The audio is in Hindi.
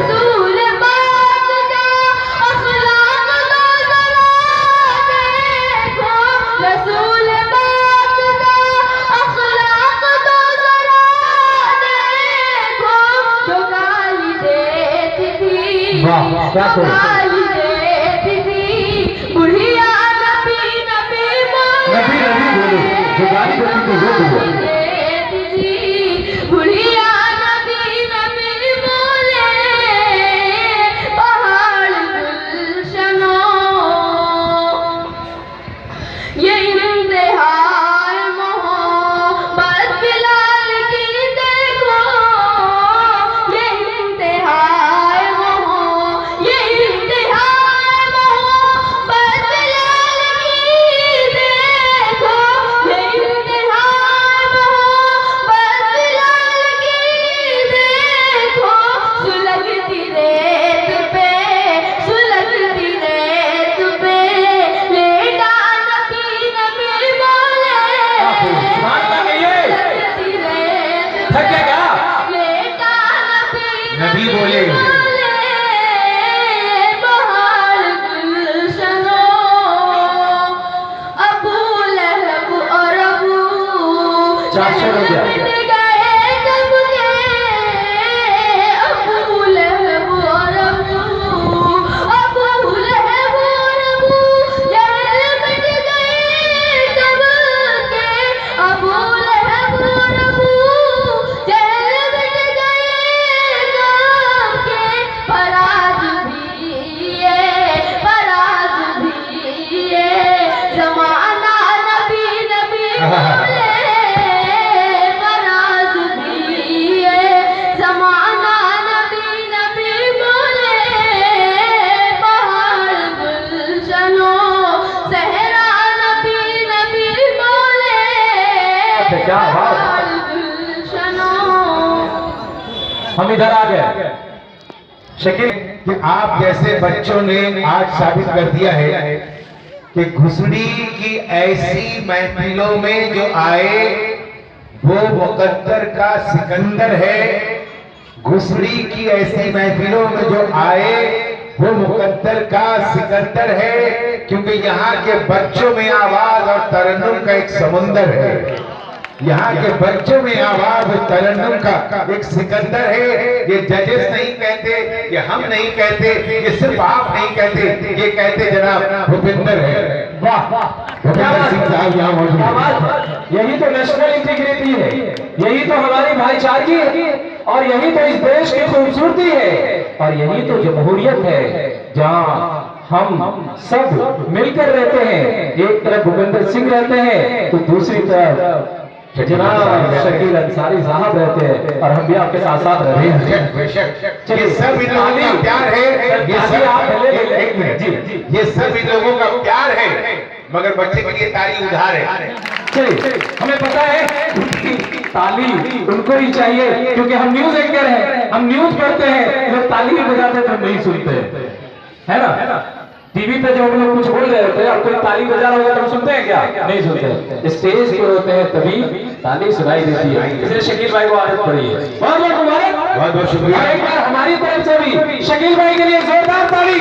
रसूल पाक का अखलाक दो जरा देखो, रसूल पाक का अखलाक दो जरा देखो, जो गाली देती थी, क्या जो गाली देती थी, बुढ़िया नबी नबी बोले, नबी नबी बोले, जो गाली देती थी वो बोले, बुढ़िया नबी नबी बोले, पहाड़ गुलशनो ये इंतहाए मोहब्बत बिलाल की देखो, ये इंतहाए मोहब्बत, ये इंतहाए मोहब्बत बिलाल की देखो, ये इंतहाए मोहब्बत बिलाल की देखो, सुलगती रेत पे, सुलगती रेत पे लेटा नबी नबी बोले, सुलगती रेत थक गया क्या? लेटा नबी बोले, बहार गुलशनो, अबू लहब और अबू 400 हो गया। जहल मिट गए जब के, अबू लहब और अबू लहब और अबू जहल मिट गए जब के, अबू लहब और अबू जहल मिट गए जब के, फराज भी ज़माना नबी नबी बोले, फराज भी ज़माना नबी नबी बोले, पहाड़ गुलशनो सहरा नबी नबी बोले, क्या बात। पहाड़ गुलशनो। हम इधर आ गए। शकील कि आप जैसे बच्चों ने आज साबित कर दिया है कि घुसड़ी की ऐसी महफिलों में जो आए वो मुकद्दर का सिकंदर है। घुसड़ी की ऐसी महफिलों में जो आए वो मुकद्दर का सिकंदर है, क्योंकि यहाँ के बच्चों में आवाज और तरन्नुम का एक समुंदर है। यहाँ के बच्चों में आवाज और तरन्नुम का एक सिकंदर है। ये जजेस नहीं कहते, ये हम नहीं कहते, ये सिर्फ आप नहीं कहते, ये कहते जनाब भूपिंदर है। वाह वाह, भूपिंदर सिंह साहब यहाँ मौजूद क्या हैं। बात है। यही तो नेशनल इंटीग्रिटी है, यही तो हमारी भाईचारगी है, और यही तो इस देश की खूबसूरती है, और यही तो जमहूरियत है जहाँ हम सब मिलकर रहते हैं। एक तरफ भूपेंद्र सिंह रहते हैं तो दूसरी तरफ जनाब शकील अंसारी साहब रहते हैं, और हम भी आपके साथ साथ रहते हैं। बेशक ये सब इन लोगों का प्यार है, ये सब एक मिनट जी, ये सब इन लोगों का प्यार है, मगर बच्चे के लिए ताली उधार है। चलिए, हमें पता है ताली उनको ही चाहिए, क्योंकि हम न्यूज एंकर हैं, हम न्यूज पढ़ते हैं, लोग ताली नहीं बजाते तो हम नहीं सुनते, है ना। टीवी पे जो हम लोग कुछ बोल रहे होते हैं और कोई ताली बजा रहा होगा तो हम सुनते हैं क्या? नहीं सुनते। स्टेज पे होते हैं तभी ताली सुनाई देती है, इसलिए शकील भाई को आदत पड़ी है। बहुत बहुत मुबारक, बहुत बहुत शुक्रिया। एक बार हमारी तरफ से भी शकील भाई के लिए जोरदार ताली।